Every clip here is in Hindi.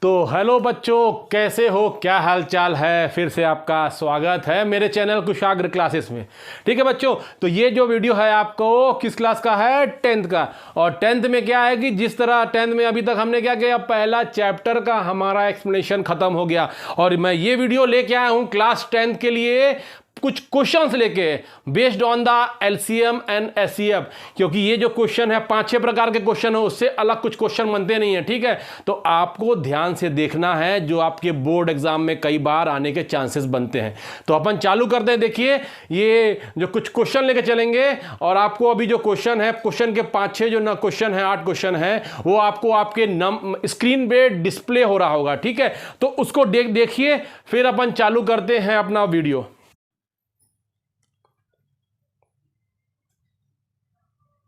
तो हेलो बच्चों, कैसे हो, क्या हाल चाल है। फिर से आपका स्वागत है मेरे चैनल कुशाग्र क्लासेस में। ठीक है बच्चों, तो ये जो वीडियो है आपको किस क्लास का है, 10th का। और 10th में क्या है कि जिस तरह 10th में अभी तक हमने क्या किया, पहला चैप्टर का हमारा एक्सप्लेनेशन खत्म हो गया और मैं ये वीडियो लेके आया हूँ क्लास 10th के लिए कुछ क्वेश्चंस लेके based on the LCM and HCF, क्योंकि ये जो क्वेश्चन है 5-6 प्रकार के क्वेश्चन है, उससे अलग कुछ क्वेश्चन बनते नहीं है। ठीक है, तो आपको ध्यान से देखना है जो आपके बोर्ड एग्जाम में कई बार आने के चांसेस बनते हैं। तो अपन चालू करते हैं। देखिए, ये जो कुछ क्वेश्चन लेके चलेंगे और आपको अभी जो क्वेश्चन है, क्वेश्चन के 5-6 जो ना क्वेश्चन है, 8 क्वेश्चन है, वो आपको आपके स्क्रीन पे डिस्प्ले हो रहा होगा। ठीक है, तो उसको देखिए, फिर अपन चालू करते हैं अपना वीडियो।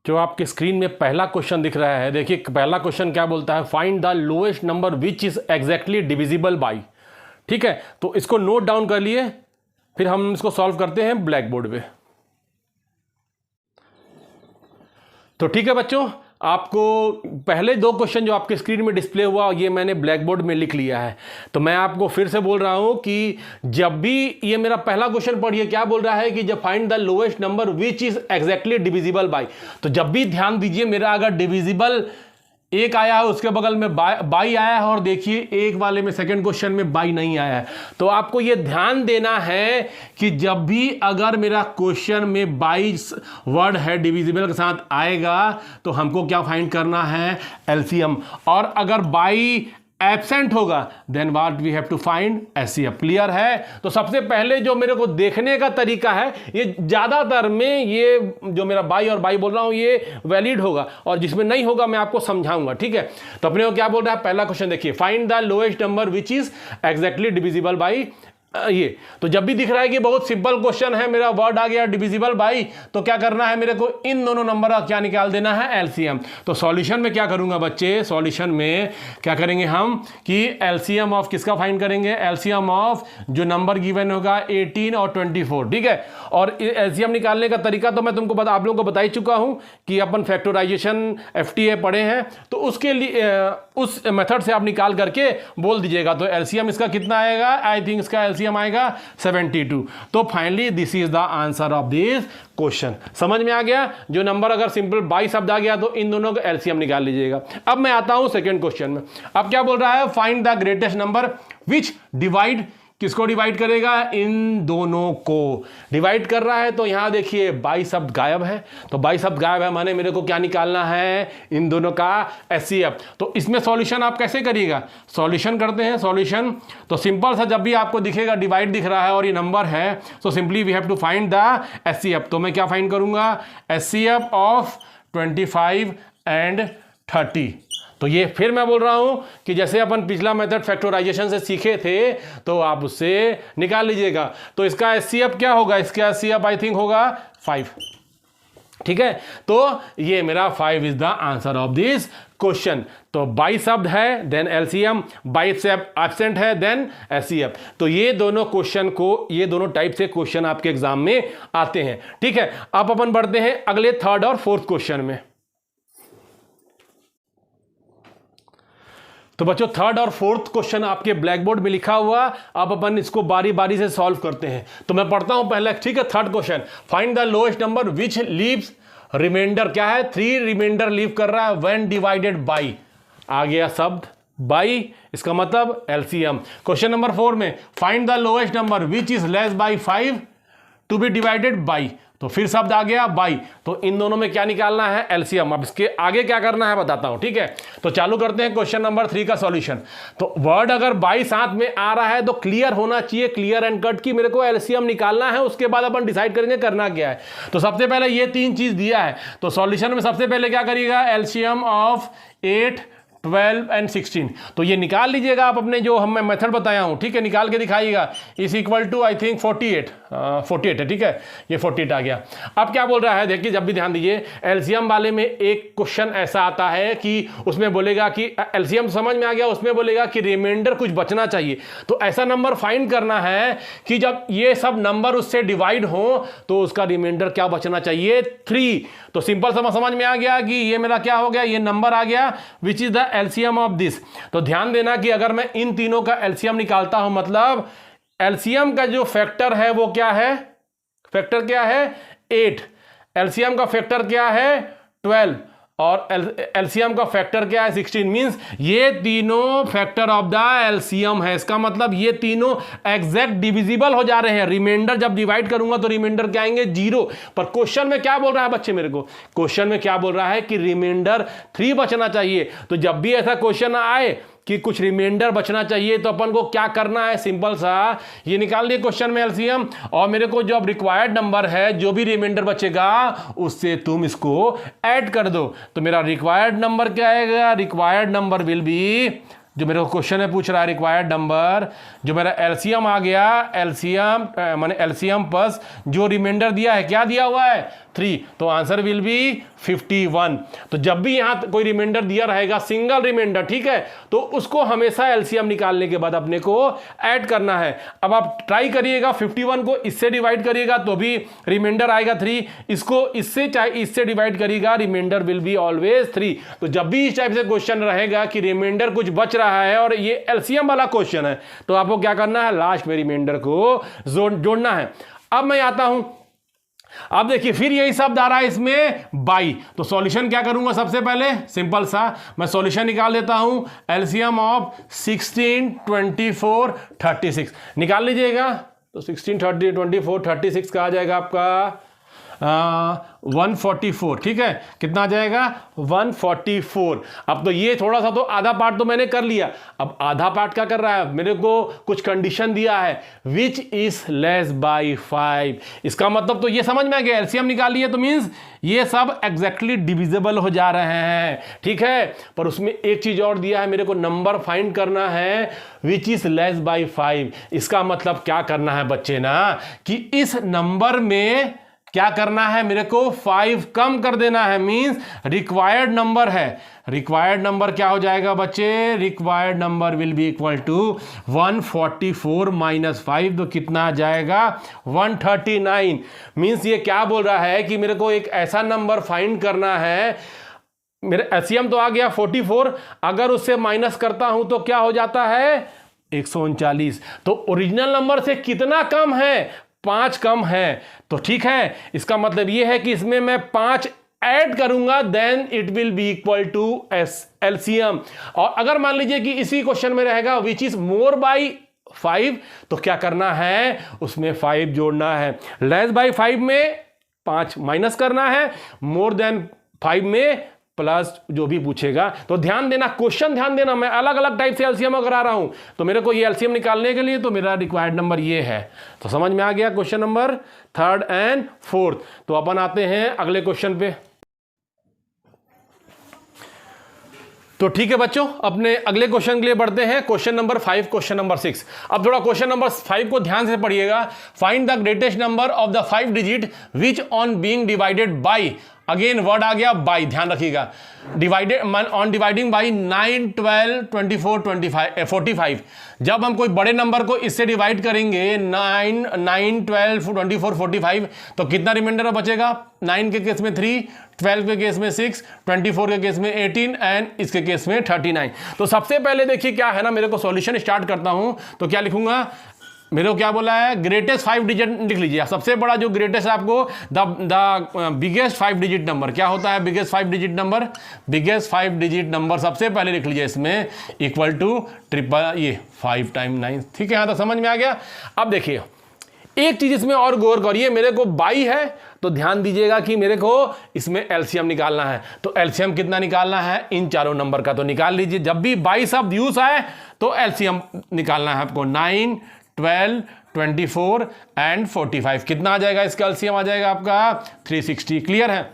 जो आपके स्क्रीन में पहला क्वेश्चन दिख रहा है, देखिए पहला क्वेश्चन क्या बोलता है, find the lowest number which is exactly divisible by. ठीक है, तो इसको नोट डाउन कर लिए, फिर हम इसको सॉल्व करते हैं ब्लैक बोर्ड पे। तो ठीक है बच्चों, आपको पहले 2 क्वेश्चन जो आपके स्क्रीन में डिस्प्ले हुआ ये मैंने ब्लैक बोर्ड में लिख लिया है। तो मैं आपको फिर से बोल रहा हूं कि जब भी ये मेरा पहला क्वेश्चन पढ़िए, क्या बोल रहा है कि जब find the lowest number which is exactly divisible by. तो जब भी ध्यान दीजिए, मेरा अगर डिविजिबल 1 आया है, उसके बगल में बाई आया है, और देखिए एक वाले में सेकंड क्वेश्चन में बाई नहीं आया है। तो आपको ये ध्यान देना है कि जब भी अगर मेरा क्वेश्चन में 22 वर्ड है डिविजिबल के साथ आएगा, तो हमको क्या फाइंड करना है, एलसीएम। और अगर बाई एब्सेंट होगा then what we have to find HCF. Clear है। तो सबसे पहले जो मेरे को देखने का तरीका है, ये ज्यादातर में ये जो मेरा बाई और बाई बोल रहा हूं ये वैलिड होगा, और जिसमें नहीं होगा मैं आपको समझाऊंगा। ठीक है, तो अपने को क्या बोल रहा है, पहला क्वेश्चन देखिए, find the lowest number which is exactly divisible by ये। तो जब भी दिख रहा है कि बहुत सिंपल क्वेश्चन है, मेरा वर्ड आ गया डिविजिबल बाई, तो क्या करना है, मेरे को इन दोनों नंबर का क्या निकाल देना है, एलसीएम। तो सॉल्यूशन में क्या करूंगा बच्चे, सॉल्यूशन में क्या करेंगे हम कि एलसीएम ऑफ किसका फाइंड करेंगे, एलसीएम ऑफ जो नंबर गिवन होगा 18 और 24। ठीक है, और एलसीएम निकालने का तरीका तो मैं तुमको आप लोगों को बता ही चुका हूं कि अपन फैक्टराइजेशन एफटीए पढ़े हैं, तो उसके लिए उस मेथड से आप निकाल करके बोल दीजिएगा। तो एलसीएम इसका कितना आएगा, आई थिंक इसका एलसीएम आएगा 72। तो finally this is the answer of this question. समझ में आ गया। जो नंबर अगर सिंपल 22 शब्द आ गया तो इन दोनों का एलसीएम निकाल लीजिएगा। अब मैं आता हूं सेकंड क्वेश्चन में। अब क्या बोल रहा है, find the greatest number which divide, किसको डिवाइड करेगा, इन दोनों को डिवाइड कर रहा है। तो यहां देखिए 22 शब्द गायब है, तो 22 शब्द गायब है माने मेरे को क्या निकालना है, इन दोनों का एचसीएफ। तो इसमें सॉल्यूशन आप कैसे करिएगा, सॉल्यूशन करते हैं। सॉल्यूशन तो सिंपल सा, जब भी आपको दिखेगा डिवाइड दिख रहा है और ये नंबर है, तो simply we have to find the HCF. तो मैं क्या फाइंड करूंगा, एचसीएफ ऑफ 25 एंड 30। तो ये फिर मैं बोल रहा हूं कि जैसे अपन पिछला मेथड फैक्टराइजेशन से सीखे थे, तो आप उससे निकाल लीजिएगा। तो इसका एचसीएफ क्या होगा, इसका एचसीएफ आई थिंक होगा 5। ठीक है, तो ये मेरा 5 is the answer of this question. तो 22 शब्द है देन एलसीएम, 22 से एब्सेंट है देन एचसीएफ। तो ये दोनों क्वेश्चन को, ये दोनों टाइप से क्वेश्चन आपके एग्जाम में आते हैं। ठीक है, अब अपन बढ़ते हैं अगले 3rd और 4th क्वेश्चन में। तो बच्चों 3rd और 4th क्वेश्चन आपके ब्लैक बोर्ड में लिखा हुआ। अब अपन इसको बारी बारी से सॉल्व करते हैं। तो मैं पढ़ता हूं पहले। ठीक है, 3rd question, find the lowest number which leaves reminder, क्या है, 3 रिमाइंडर लीव कर रहा है व्हेन डिवाइडेड बाई, आ गया शब्द बाई, इसका मतलब एलसीएम। क्वेश्चन नंबर 4 में find the lowest number which is less by 5 to be divided by, तो फिर शब्द आ गया बाई। तो इन दोनों में क्या निकालना है, एलसीएम। अब इसके आगे क्या करना है बताता हूं। ठीक है, तो चालू करते हैं क्वेश्चन नंबर 3 का सॉल्यूशन। तो वर्ड अगर बाई साथ में आ रहा है तो क्लियर होना चाहिए, क्लियर एंड कट की मेरे को एलसीएम निकालना है। उसके बाद अपन डिसाइड करेंगे करना क्या है। तो सबसे पहले ये 3 चीज दिया है, तो सॉल्यूशन में सबसे पहले क्या करिएगा, एलसीएम ऑफ 8, 12 एंड 16। तो ये निकाल लीजिएगा आप अपने जो हम मेथड बताया हूं। ठीक है, निकाल के दिखाइएगा। Is equal to I think 48 है। ठीक है, ये 48 आ गया। अब क्या बोल रहा है, देखिए जब भी ध्यान दीजिए, एलसीएम वाले में एक क्वेश्चन ऐसा आता है कि उसमें बोलेगा कि एलसीएम समझ में आ गया, उसमें बोलेगा कि रिमाइंडर कुछ बचना चाहिए। तो ऐसा नंबर फाइंड करना है कि जब ये सब नंबर उससे डिवाइड हो तो उसका रिमाइंडर क्या बचना चाहिए, 3। तो सिंपल समझ में आ गया कि ये मेरा क्या हो गया, ये नंबर आ गया which is the LCM of this, तो ध्यान देना कि अगर मैं इन तीनों का एलसीएम निकालता हूं, मतलब एलसीएम का जो फैक्टर है वो क्या है, फैक्टर क्या है 8, एलसीएम का फैक्टर क्या है 12 और एलसीएम का फैक्टर क्या है 16। मींस ये तीनों फैक्टर ऑफ द एलसीएम है। इसका मतलब ये तीनों एग्जैक्ट डिविजिबल हो जा रहे हैं। रिमाइंडर जब डिवाइड करूंगा तो रिमाइंडर क्या आएंगे 0। पर क्वेश्चन में क्या बोल रहा है बच्चे, मेरे को क्वेश्चन में क्या बोल रहा है कि रिमाइंडर 3 बचना चाहिए। तो जब भी ऐसा क्वेश्चन आए कि कुछ रिमाइंडर बचना चाहिए तो अपन को क्या करना है, सिंपल सा ये निकाल लिए क्वेश्चन में एलसीएम, और मेरे को जो अब रिक्वायर्ड नंबर है जो भी रिमाइंडर बचेगा उससे तुम इसको ऐड कर दो। तो मेरा रिक्वायर्ड नंबर क्या आएगा, रिक्वायर्ड नंबर विल बी, जो मेरे को क्वेश्चन में पूछ रहा है रिक्वायर्ड नंबर, जो मेरा एलसीएम आ गया, एलसीएम माने एलसीएम प्लस जो रिमाइंडर दिया है, क्या दिया हुआ है 3, तो आंसर विल बी 51। तो जब भी यहां कोई रिमाइंडर दिया रहेगा सिंगल रिमाइंडर, ठीक है, तो उसको हमेशा एलसीएम निकालने के बाद अपने को ऐड करना है। अब आप ट्राई करिएगा 51 को इससे डिवाइड करिएगा तो भी रिमाइंडर आएगा 3, इसको इससे चाहे इससे डिवाइड करिएगा, रिमाइंडर विल बी ऑलवेज 3। तो जब भी इस टाइप से क्वेश्चन रहेगा कि रिमाइंडर कुछ बच रहा है और ये एलसीएम वाला क्वेश्चन है, तो आपको क्या करना है, लास्ट में रिमाइंडर को जोड़ना है। अब मैं आता हूं, अब देखिए फिर यही शब्द आ रहा है इसमें बाई, तो सॉल्यूशन क्या करूंगा, सबसे पहले सिंपल सा मैं सॉल्यूशन निकाल देता हूं, एलसीएम ऑफ 16, 24, 36 निकाल लीजिएगा। तो 16, 30, 24, 36 का आ जाएगा आपका 144, ठीक है, कितना आ जाएगा 144। अब तो ये थोड़ा सा तो आधा पार्ट तो मैंने कर लिया, अब आधा पार्ट क्या कर रहा है, मेरे को कुछ कंडीशन दिया है विच इज लेस बाय 5। इसका मतलब तो ये समझ में आ गया, एलसीएम निकाल लिए तो मींस ये सब एग्जैक्टली डिविजिबल हो जा रहे हैं, ठीक है। पर उसमें एक चीज और दिया है, मेरे को नंबर फाइंड करना है विच इज लेस बाय 5। इसका मतलब क्या करना है बच्चे ना, कि इस नंबर में क्या करना है, मेरे को 5 कम कर देना है। मींस रिक्वायर्ड नंबर है, रिक्वायर्ड नंबर क्या हो जाएगा बच्चे, required number will be equal to 144 minus 5, तो कितना आ जाएगा 139। मींस ये क्या बोल रहा है कि मेरे को एक ऐसा नंबर फाइंड करना है, मेरे एलसीएम तो आ गया 44, अगर उससे माइनस करता हूं तो क्या हो जाता है 139। तो ओरिजिनल नंबर से कितना कम है, 5 कम है। तो ठीक है, इसका मतलब यह है कि इसमें मैं 5 ऐड करूंगा, then it will be equal to LCM. और अगर मान लीजिए कि इसी क्वेश्चन में रहेगा विच इज मोर बाय 5, तो क्या करना है, उसमें 5 जोड़ना है। लेस बाय 5 में 5 माइनस करना है, मोर देन 5 में प्लस जो भी पूछेगा। तो ध्यान देना, क्वेश्चन ध्यान देना, मैं अलग अलग टाइप से एलसीएम करा रहा हूं, तो मेरे को ये एलसीएम निकालने के लिए तो मेरा रिक्वायर्ड नंबर ये है। तो समझ में आ गया question number 3rd and 4th। तो अपन आते हैं अगले क्वेश्चन पे। तो ठीक है बच्चों, अपने अगले क्वेश्चन के लिए बढ़ते हैं, क्वेश्चन नंबर 5, क्वेश्चन नंबर 6। अब थोड़ा क्वेश्चन नंबर 5 को ध्यान से पढ़िएगा। Find the greatest number of the 5 digit which on being divided by, again word आ गया बाई, ध्यान रखिएगा, डिवाइडेड ऑन डिवाइडिंग बाई 9, 12, 24, 25, 45। जब हम कोई बड़े नंबर को इससे डिवाइड करेंगे 9, 12, 24, 45, तो कितना रिमाइंडर बचेगा, 9 के केस में 3, 12 के केस में 6, 24 के केस में 18 एंड इसके केस में 39। तो सबसे पहले देखिए क्या है ना, मेरे को सॉल्यूशन स्टार्ट करता हूं तो क्या लिखूंगा, मेरे को क्या बोला है, ग्रेटेस्ट 5 डिजिट लिख लीजिए। सबसे बड़ा जो ग्रेटेस्ट है आपको द बिगेस्ट 5 डिजिट नंबर, क्या होता है biggest 5 digit number, biggest 5 digit number सबसे पहले लिख लीजिए इसमें, इक्वल टू ट्रिपल ये 5 टाइम 9, ठीक है, यहाँ तो समझ में आ गया। अब देखिए एक चीज इसमें और गौर करिए, मेरे को 22 है तो ध्यान दीजिएगा कि मेरे को इसमें एलसीएम निकालना है। तो एलसीएम कितना निकालना है, इन चारों नंबर का तो निकाल लीजिए। जब भी 22 शब्द यूज आए तो एलसीएम निकालना है आपको, 9, 12, 24 एंड 45। कितना आ जाएगा इसका एलसीएम, आ जाएगा आपका 360। क्लियर है।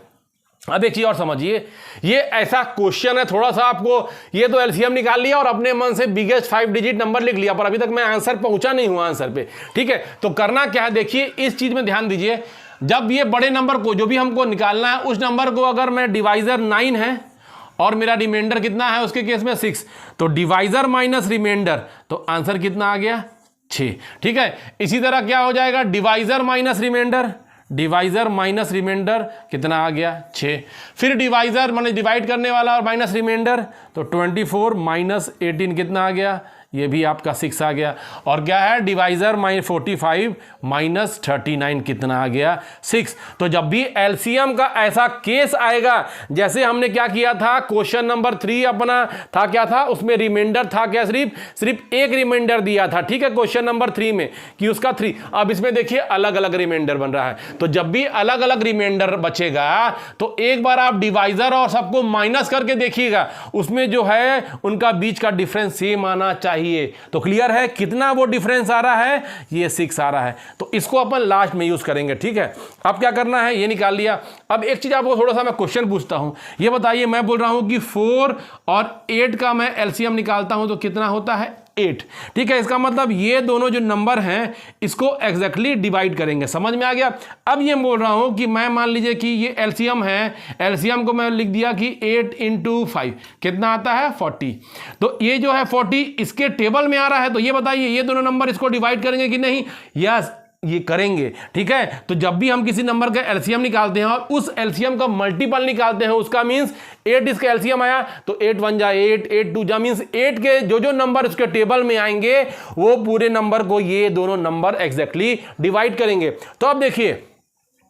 अब एक चीज और समझिए, ये ऐसा क्वेश्चन है, थोड़ा सा आपको ये तो एलसीएम निकाल लिया और अपने मन से बिगेस्ट 5 डिजिट नंबर लिख लिया, पर अभी तक मैं आंसर पहुंचा नहीं हूं आंसर पे, ठीक है। तो करना क्या है, देखिए इस चीज में ध्यान दीजिए, जब ये बड़े नंबर को जो भी हमको निकालना है, उस नंबर को अगर मैं डिवाइजर 9 है और मेरा रिमाइंडर कितना है उसके केस में 6, तो डिवाइजर माइनस रिमाइंडर, तो आंसर कितना आ गया 6, ठीक है। इसी तरह क्या हो जाएगा, divisor minus reminder, divisor minus reminder कितना आ गया 6। फिर डिवाइजर माने डिवाइड करने वाला और माइनस रिमाइंडर, तो 24 माइनस 18 कितना आ गया, ये भी आपका 6 आ गया। और क्या है डिवाइजर 45 माइनस 39 कितना आ गया 6। तो जब भी एलसीएम का ऐसा केस आएगा, जैसे हमने क्या किया था क्वेश्चन नंबर 3 अपना था क्या था, उसमें रिमाइंडर था क्या, सिर्फ एक रिमाइंडर दिया था, ठीक है, क्वेश्चन नंबर 3 में कि उसका 3। अब इसमें देखिए अलग अलग रिमाइंडर बन रहा है। तो जब भी अलग अलग रिमाइंडर बचेगा तो एक बार आप डिवाइजर और सबको माइनस करके देखिएगा, उसमें जो है उनका बीच का डिफरेंस सेम आना चाहिए। तो क्लियर है कितना वो डिफरेंस आ रहा है, ये 6 आ रहा है। तो इसको अपन लास्ट में यूज करेंगे, ठीक है। अब क्या करना है, ये निकाल लिया। अब एक चीज आपको थोड़ा सा मैं क्वेश्चन पूछता हूं, ये बताइए, मैं बोल रहा हूं कि 4 और 8 का मैं एलसीएम निकालता हूं तो कितना होता है 8, ठीक है। इसका मतलब ये दोनों जो नंबर हैं इसको एग्जैक्टली डिवाइड करेंगे, समझ में आ गया। अब ये बोल रहा हूं कि मैं मान लीजिए कि ये एलसीएम है, एलसीएम को मैं लिख दिया कि 8 × 5 कितना आता है 40। तो ये जो है 40 इसके टेबल में आ रहा है, तो ये बताइए ये दोनों नंबर इसको डिवाइड करेंगे कि नहीं, यस ये करेंगे, ठीक है। तो जब भी हम किसी नंबर का एलसीएम निकालते हैं और उस एलसीएम का मल्टीपल निकालते हैं, उसका मींस 8 इसका एलसीएम आया तो 8 1 जा 8, 8 2 जा, मींस 8 के जो नंबर उसके टेबल में आएंगे वो पूरे नंबर को ये दोनों नंबर एग्जैक्टली डिवाइड करेंगे। तो अब देखिए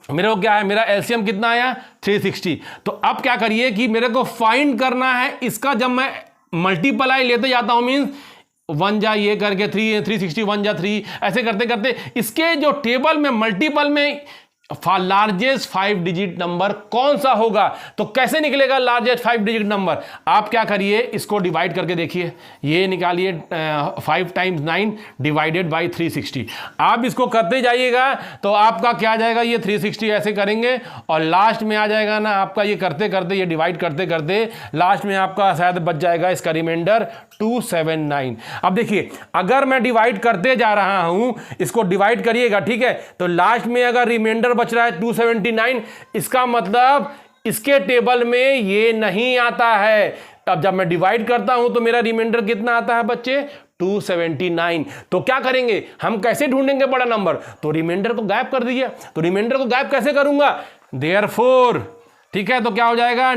मेरे को क्या है, मेरा एलसीएम कितना आया 360। तो अब क्या करिए कि मेरे को फाइंड करना है इसका, जब मैं मल्टीपलाई लेते जाता हूं मींस 1 जा ये करके 360 1 जा 3 ऐसे करते करते इसके जो टेबल में मल्टीपल में लार्जेस्ट 5 डिजिट नंबर कौन सा होगा। तो कैसे निकलेगा लार्जेस्ट 5 डिजिट नंबर, आप क्या करिए इसको डिवाइड करके देखिए, ये निकालिए 5 × 9 डिवाइडेड बाई 360। आप इसको करते जाइएगा तो आपका क्या आ जाएगा, ये 360 ऐसे करेंगे और लास्ट में आ जाएगा ना आपका, ये करते करते ये डिवाइड करते करते लास्ट में आपका शायद बच जाएगा इसका रिमाइंडर 279। अब देखिए अगर मैं डिवाइड करते जा रहा हूं, इसको डिवाइड करिएगा, ठीक है, तो लास्ट में अगर रिमाइंडर बच रहा है 279, इसका मतलब इसके टेबल में ये नहीं आता है। अब जब मैं डिवाइड करता हूं तो मेरा रिमाइंडर कितना आता है बच्चे 279। तो क्या करेंगे हम, कैसे ढूंढेंगे बड़ा नंबर, तो रिमाइंडर को गायब कर दीजिए। तो रिमाइंडर को गायब कैसे करूंगा, देयरफॉर, ठीक है, तो क्या हो जाएगा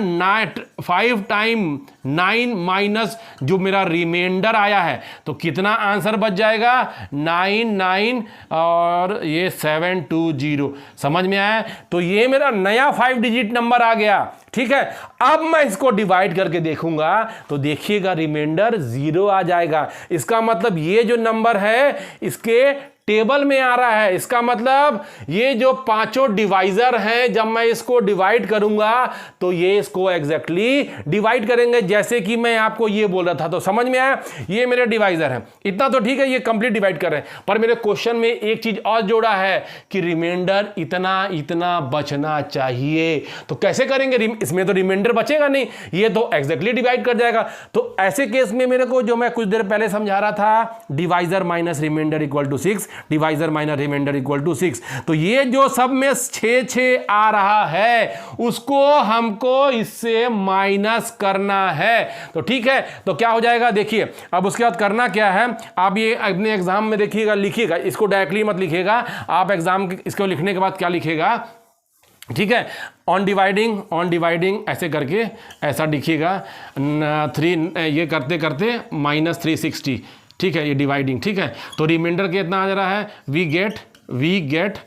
5 × 9 माइनस जो मेरा रिमाइंडर आया है, तो कितना आंसर बच जाएगा 9 और ये 720। समझ में आया। तो ये मेरा नया 5 डिजिट नंबर आ गया, ठीक है। अब मैं इसको डिवाइड करके देखूंगा तो देखिएगा रिमाइंडर 0 आ जाएगा। इसका मतलब ये जो नंबर है इसके टेबल में आ रहा है। इसका मतलब ये जो पांचों डिवाइजर हैं, जब मैं इसको डिवाइड करूंगा तो ये इसको एग्जैक्टली डिवाइड करेंगे, जैसे कि मैं आपको ये बोल रहा था। तो समझ में आया, ये मेरे डिवाइजर हैं, इतना तो ठीक है, ये कंप्लीट डिवाइड कर रहे हैं। पर मेरे क्वेश्चन में एक चीज और जोड़ा है कि रिमाइंडर इतना इतना बचना चाहिए। तो कैसे करेंगे, इसमें तो रिमाइंडर बचेगा नहीं, ये तो एग्जैक्टली डिवाइड कर जाएगा। तो ऐसे केस में मेरे को, जो मैं कुछ देर पहले समझा रहा था, divisor minus reminder equal to 6, divisor minus reminder equal to 6। तो ये जो सब में 6 आ रहा है उसको हमको इससे माइनस करना है। तो ठीक है, तो क्या हो जाएगा देखिए। अब उसके बाद करना क्या है, आप ये अपने एग्जाम में देखिएगा, लिखिएगा, इसको डायरेक्टली मत लिखिएगा आप, एग्जाम इसको लिखने के बाद क्या लिखेगा, ठीक है, ऑन डिवाइडिंग ऐसे करके ऐसा लिखिएगा 3 ये करते करते -360, ठीक है, ये डिवाइडिंग, ठीक है। तो रिमाइंडर कितना आ जा रहा है, we get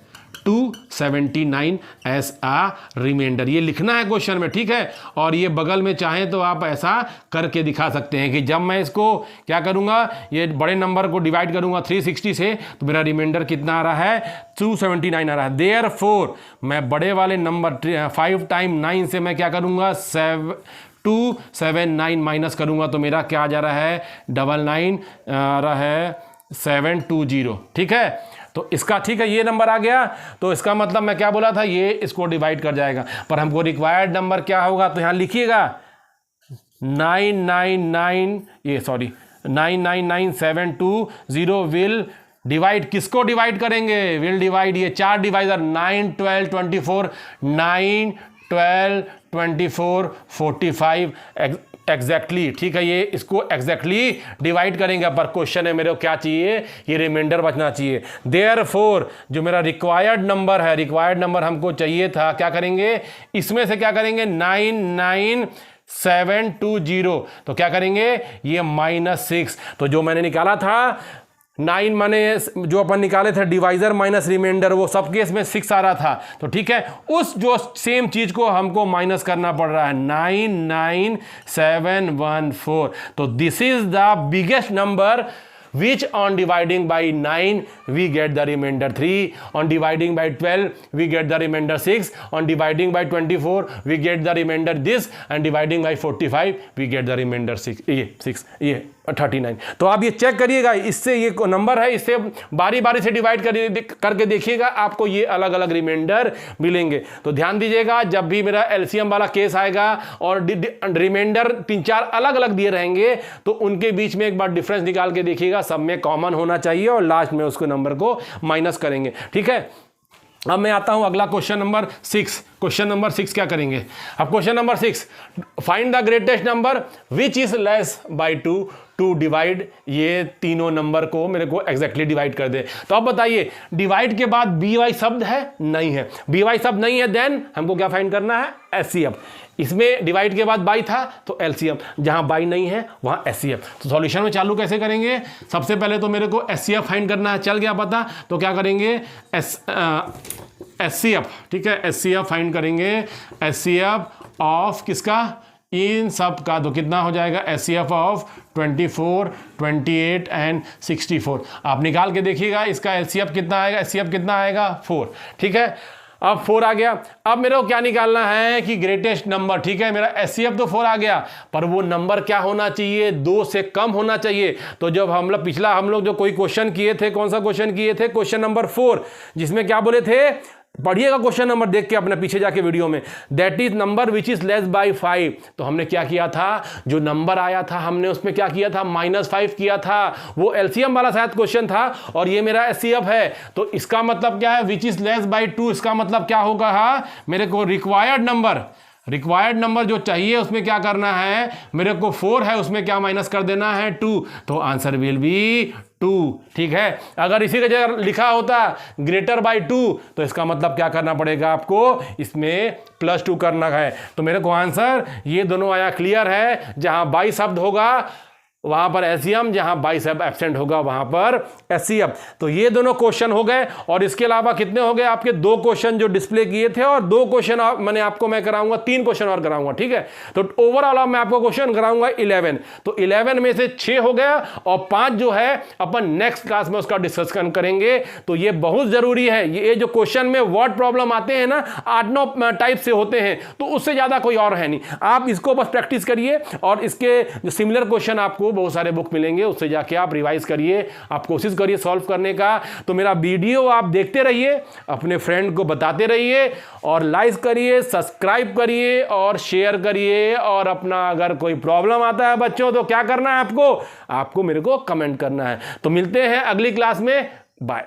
279 as a reminder. ये लिखना है क्वेश्चन में, ठीक है। और ये बगल में चाहें तो आप ऐसा करके दिखा सकते हैं कि जब मैं इसको क्या करूंगा, ये बड़े नंबर को डिवाइड करूंगा 360 से, तो मेरा रिमाइंडर कितना आ रहा है 279 आ रहा है। देयरफॉर मैं बड़े वाले नंबर 5 × 9 से मैं क्या करूंगा 279 माइनस करूंगा, तो मेरा क्या आ जा रहा है 99 आ रहा है 720, ठीक है। तो इसका, ठीक है, ये नंबर आ गया। तो इसका मतलब मैं क्या बोला था, ये इसको डिवाइड कर जाएगा। पर हमको रिक्वायर्ड नंबर क्या होगा, तो यहां लिखिएगा 9999720 विल डिवाइड, किसको डिवाइड करेंगे, विल डिवाइड ये 4 डिवाइजर 9 12 24, 9 12 24, 45 एग्जैक्टली, ठीक है। ये इसको एग्जैक्टली डिवाइड करेंगे, पर क्वेश्चन है मेरे को क्या चाहिए, ये रिमाइंडर बचना चाहिए। देयरफॉर जो मेरा रिक्वायर्ड नंबर है, रिक्वायर्ड नंबर हमको चाहिए था, क्या करेंगे, इसमें से क्या करेंगे 99720, तो क्या करेंगे ये -6, तो जो मैंने निकाला था 9 माने जो अपन निकाले थे डिवाइजर माइनस रिमाइंडर, वो सब केस में 6 आ रहा था, तो ठीक है उस जो सेम चीज को हमको माइनस करना पड़ रहा है 99714, तो this is the biggest number which on dividing by 9 we get the remainder 3, on dividing by 12 we get the remainder 6, on dividing by 24 we get the remainder this, and dividing by 45 we get the remainder 6 ये 39। तो आप ये चेक करिएगा, इससे ये नंबर है, इससे बारी बारी से डिवाइड करके देखिएगा, आपको ये अलग अलग रिमाइंडर मिलेंगे। तो ध्यान दीजिएगा, जब भी मेरा एलसीएम वाला केस आएगा और रिमाइंडर 3-4 अलग अलग दिए रहेंगे, तो उनके बीच में एक बार डिफरेंस निकाल के देखिएगा, सब में कॉमन होना चाहिए और लास्ट में उसको नंबर को माइनस करेंगे, ठीक है। अब मैं आता हूं अगला क्वेश्चन नंबर 6। क्वेश्चन नंबर 6 क्या करेंगे, अब question number 6, find the greatest number which is less by 2 to divide, ये तीनों नंबर को मेरे को एग्जैक्टली डिवाइड कर दे। तो अब बताइए डिवाइड के बाद बी वाई शब्द है, नहीं है, बी वाई शब्द नहीं है, देन हमको क्या फाइंड करना है, एचसीएफ। इसमें डिवाइड के बाद बाई था तो एलसीएम, जहां बाई नहीं है वहां एचसीएफ। तो सॉल्यूशन में चालू कैसे करेंगे, सबसे पहले तो मेरे को एचसीएफ फाइंड करना है, चल गया पता, तो क्या करेंगे एचसीएफ, ठीक है, एचसीएफ फाइंड करेंगे, एचसीएफ ऑफ किसका, इन सब का, तो कितना हो जाएगा एचसीएफ ऑफ 24, 28 एंड 64। आप निकाल के देखिएगा इसका एचसीएफ कितना आएगा, एचसीएफ कितना आएगा 4, ठीक है। अब 4 आ गया, अब मेरे को क्या निकालना है कि ग्रेटेस्ट नंबर, ठीक है, मेरा एचसीएफ तो 4 आ गया, पर वो नंबर क्या होना चाहिए, 2 से कम होना चाहिए। तो जब हम लोग जो कोई क्वेश्चन किए थे, कौन सा क्वेश्चन किए थे, क्वेश्चन नंबर 4, जिसमें क्या बोले थे, पढ़िएगा क्वेश्चन नंबर देख के अपने पीछे जाके वीडियो में, that is number which is less bye 5। तो हमने क्या किया था, जो नंबर आया था हमने उसमें क्या किया था, -5 किया था, वो एलसीएम वाला शायद क्वेश्चन था, और ये मेरा एचसीएफ है, तो इसका मतलब क्या है, विच इज लेस बाय 2, इसका मतलब क्या होगा, मेरे को रिक्वायर्ड नंबर जो चाहिए उसमें क्या करना है, मेरे को 4 है, उसमें क्या माइनस कर देना है 2, तो आंसर विल बी 2, ठीक है। अगर इसी की जगह लिखा होता ग्रेटर बाय 2, तो इसका मतलब क्या करना पड़ेगा आपको, इसमें +2 करना है। तो मेरे को आंसर ये दोनों आया, क्लियर है, जहां बाई शब्द होगा वहां पर एचसीएम, जहां बाई शब्द एब्सेंट होगा वहां पर एचसीएफ। तो ये दोनों क्वेश्चन हो गए, और इसके अलावा कितने हो गए आपके, 2 क्वेश्चन जो डिस्प्ले किए थे, और 2 क्वेश्चन मैं कराऊंगा, 3 क्वेश्चन और कराऊंगा, ठीक है। तो ओवरऑल मैं आपको क्वेश्चन कराऊंगा 11, तो 11 में से 6 हो गया, और 5 जो है अपन नेक्स्ट क्लास में उसका डिस्कशन करेंगे। तो ये बहुत जरूरी है, ये जो क्वेश्चन में वर्ड प्रॉब्लम आते हैं ना, 8-9 टाइप से होते हैं, तो उससे ज्यादा कोई और है नहीं। आप इसको बस प्रैक्टिस करिए, और इसके जो सिमिलर क्वेश्चन आपको बहुत सारे बुक मिलेंगे, उससे जाके आप रिवाइज करिए, आप कोशिश करिए सॉल्व करने का। तो मेरा वीडियो आप देखते रहिए, अपने फ्रेंड को बताते रहिए, और लाइक करिए, सब्सक्राइब करिए और शेयर करिए। और अपना अगर कोई प्रॉब्लम आता है बच्चों, तो क्या करना है आपको मेरे को कमेंट करना है। तो मिलते हैं अगली क्लास में, बाय।